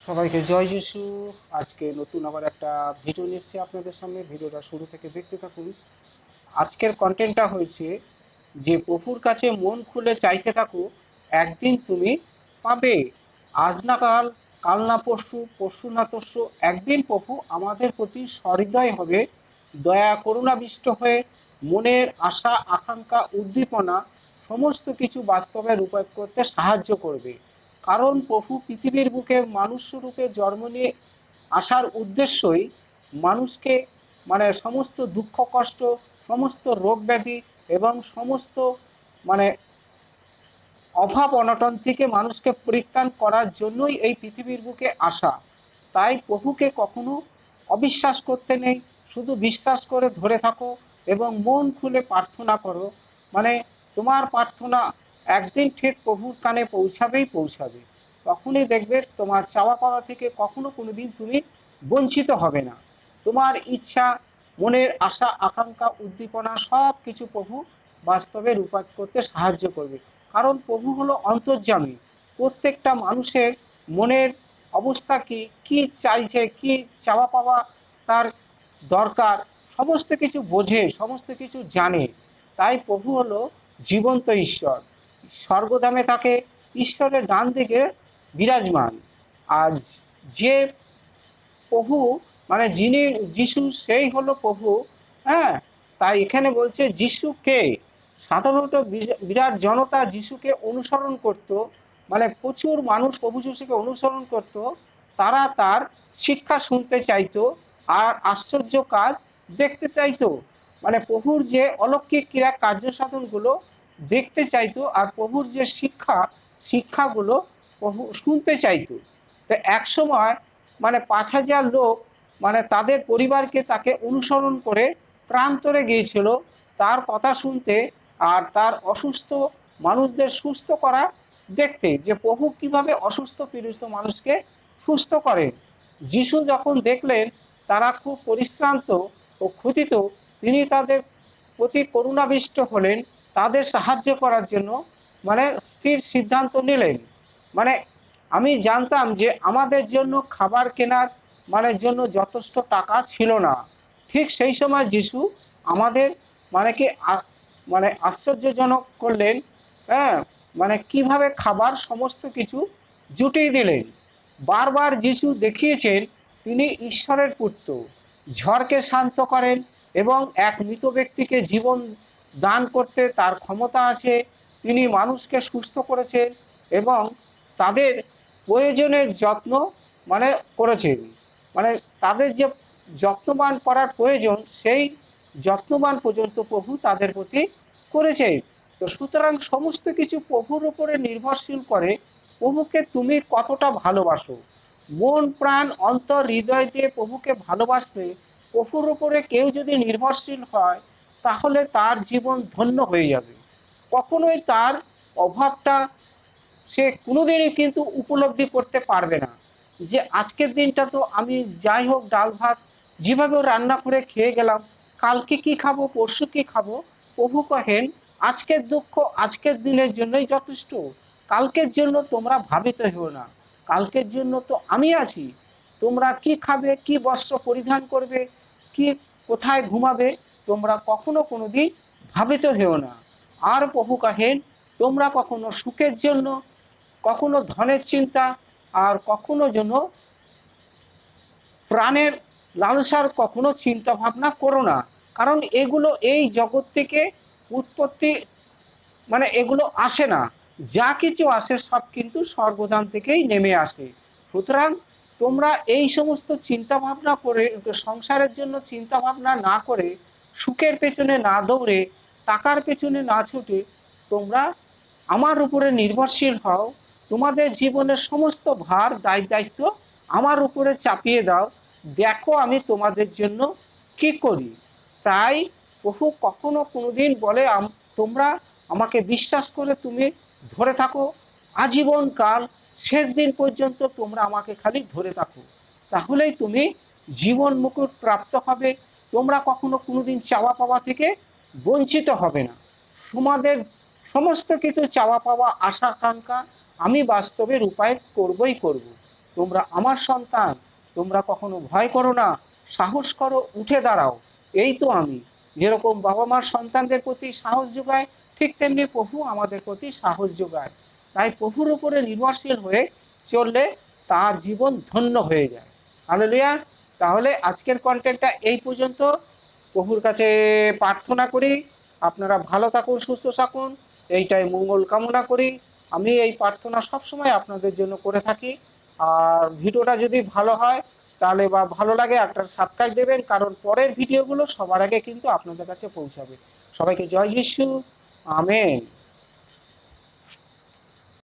সবাইকে জয় যিশু। আজকে নতুন আবার একটা ভিডিও নিয়ে এসেছি আপনাদের সামনে। ভিডিওটা শুরু থেকে দেখতে থাকুন। আজকের কন্টেন্টটা হয়েছে যে প্রভুর কাছে মন খুলে চাইতে থাকো, একদিন তুমি পাবে। আজ না কাল, কাল না পরশু, পরশু না তরশু, একদিন প্রভু আমাদের প্রতি সহৃদয় হবে, দয়া করুণাবিষ্ট হয়ে মনের আশা আকাঙ্ক্ষা উদ্দীপনা সমস্ত কিছু বাস্তবে রূপায়িত করতে সাহায্য করবে। কারণ প্রভু পৃথিবীর বুকে মানুষ রূপে জন্ম নিয়ে আসার উদ্দেশ্যই মানুষকে সমস্ত দুঃখ কষ্ট, সমস্ত রোগ ব্যাধি এবং সমস্ত মানে অভাব অনটন থেকে মানুষকে পরিত্রাণ করার জন্যই এই পৃথিবীর বুকে আসা। তাই প্রভুকে কখনো অবিশ্বাস করতে নেই, শুধু বিশ্বাস করে ধরে থাকো এবং মন খুলে প্রার্থনা করো। মানে তোমার প্রার্থনা একদিন ঠিক প্রভুর কানে পৌঁছাবে। তখনই দেখবে তোমার চাওয়া পাওয়া থেকে কখনো কোনো দিন তুমি বঞ্চিত হবে না। তোমার ইচ্ছা, মনের আশা আকাঙ্ক্ষা উদ্দীপনা সব কিছু প্রভু বাস্তবে রূপায়িত করতে সাহায্য করবে। কারণ প্রভু হলো অন্তর্যামী, প্রত্যেকটা মানুষের মনের অবস্থা কি, কী চাইছে, কি চাওয়া পাওয়া তার দরকার, সমস্ত কিছু বোঝে, সমস্ত কিছু জানে। তাই প্রভু হলো জীবন্ত ঈশ্বর, স্বর্গধামে থাকে, ঈশ্বরের ডান দিকে বিরাজমান। আর যে প্রভু যিনি যিশু, সেই হলো প্রভু। হ্যাঁ, তাই এখানে বলছে যিশু কে। সাধারণত বিরাট জনতা যিশুকে অনুসরণ করত, প্রচুর মানুষ প্রভু যিশুকে অনুসরণ করত। তারা তার শিক্ষা শুনতে চাইতো আর আশ্চর্য কাজ দেখতে চাইতো। প্রভুর যে অলৌকিক ক্রিয়া কার্য সাধনগুলো দেখতে চাইতো, আর প্রভুর যে শিক্ষাগুলো প্রভু শুনতে চাইতো। তো এক সময় 5,000 লোক তাদের পরিবারকে তাকে অনুসরণ করে প্রান্তরে গিয়েছিল তার কথা শুনতে আর তার অসুস্থ মানুষদের সুস্থ করা দেখতে, যে প্রভু কিভাবে অসুস্থ পীড়িত মানুষকে সুস্থ করেন। যিশু যখন দেখলেন তারা খুব পরিশ্রান্ত ও ক্ষুধিত, তিনি তাদের প্রতি করুণাবিষ্ট হলেন, তাদের সাহায্য করার জন্য স্থির সিদ্ধান্ত নিলেন। মানে আমি জানতাম যে আমাদের জন্য খাবার কেনার জন্য যথেষ্ট টাকা ছিল না। ঠিক সেই সময় যিশু আমাদের কি আশ্চর্যজনক করলেন। হ্যাঁ, কিভাবে খাবার সমস্ত কিছু জুটিয়ে দিলেন। বারবার যিশু দেখিয়েছেন তিনি ঈশ্বরের পুত্র, ঝড়কে শান্ত করেন এবং এক মৃত ব্যক্তিকে জীবন দান করতে তার ক্ষমতা আছে। তিনি মানুষকে সুস্থ করেছেন এবং তাদের প্রয়োজনের যত্ন করেছেন। তাদের যে যত্নবান করার প্রয়োজন, সেই যত্নবান পর্যন্ত প্রভু তাদের প্রতি করেছে। তো সুতরাং সমস্ত কিছু প্রভুর উপরে নির্ভরশীল করে প্রভুকে তুমি কতটা ভালোবাসো। মন প্রাণ অন্তর হৃদয় দিয়ে প্রভুকে ভালোবাসলে, প্রভুর উপরে কেউ যদি নির্ভরশীল হয়, তাহলে তার জীবন ধন্য হয়ে যাবে। কখনোই তার অভাবটা সে কোনোদিনই কিন্তু উপলব্ধি করতে পারবে না, যে আজকের দিনটা তো আমি যাই হোক ডাল ভাত যেভাবেও রান্না করে খেয়ে গেলাম, কালকে কি খাবো, পরশু কি খাবো। প্রভু কহেন আজকের দুঃখ আজকের দিনের জন্যই যথেষ্ট, কালকের জন্য তোমরা ভাবিত হও না। কালকের জন্য তো আমি আছি। তোমরা কি খাবে, কি বস্ত্র পরিধান করবে, কি কোথায় ঘুমাবে, তোমরা কখনো কোনো দিন ভাবিত হও না। আর প্রভু কহেন তোমরা কখনো সুখের জন্য, কখনো ধনের চিন্তা, আর কখনো যেন প্রাণের লালসার কখনো চিন্তা ভাবনা করো না। কারণ এগুলো এই জগৎ থেকে উৎপত্তি, এগুলো আসে না। যা কিছু আসে সব কিন্তু স্বর্গধাম থেকেই নেমে আসে। সুতরাং তোমরা এই সমস্ত চিন্তা ভাবনা করে, সংসারের জন্য চিন্তা ভাবনা না করে, সুখের পেছনে না দৌড়ে, টাকার পেছনে না ছুটে তোমরা আমার উপরে নির্ভরশীল হও। তোমাদের জীবনের সমস্ত ভার দায়িত্ব আমার উপরে চাপিয়ে দাও, দেখো আমি তোমাদের জন্য কী করি। তাই প্রভু কখনো কোনো দিন বলে তোমরা আমাকে বিশ্বাস করে তুমি ধরে থাকো আজীবনকাল, শেষ দিন পর্যন্ত তোমরা আমাকে খালি ধরে থাকো, তাহলেই তুমি জীবন মুকুট প্রাপ্ত হবে। তোমরা কখনো কোনো দিন চাওয়া পাওয়া থেকে বঞ্চিত হবে না। তোমাদের সমস্ত কিছু চাওয়া পাওয়া আশা আকাঙ্ক্ষা আমি বাস্তবে রূপায়িত করবই করব। তোমরা আমার সন্তান, তোমরা কখনো ভয় করো না, সাহস করো, উঠে দাঁড়াও, এই তো আমি। যেরকম বাবা মার সন্তানদের প্রতি সাহস যোগায়, ঠিক তেমনি প্রভু আমাদের প্রতি সাহস যোগায়। তাই প্রভুর উপরে নির্ভরশীল হয়ে চললে তার জীবন ধন্য হয়ে যায়। হালেলুয়া। তাহলে আজকের কন্টেন্টটা এই পর্যন্ত। প্রভুর কাছে প্রার্থনা করি আপনারা ভালো থাকুন, সুস্থ থাকুন, এইটাই মঙ্গল কামনা করি। আমি এই প্রার্থনা সবসময় আপনাদের জন্য করে থাকি। আর ভিডিওটা যদি ভালো হয় তাহলে বা ভালো লাগে একটা সাবস্ক্রাইব দেবেন, কারণ পরের ভিডিওগুলো সবার আগে কিন্তু আপনাদের কাছে পৌঁছাবে। সবাইকে জয় যিশু। আমেন।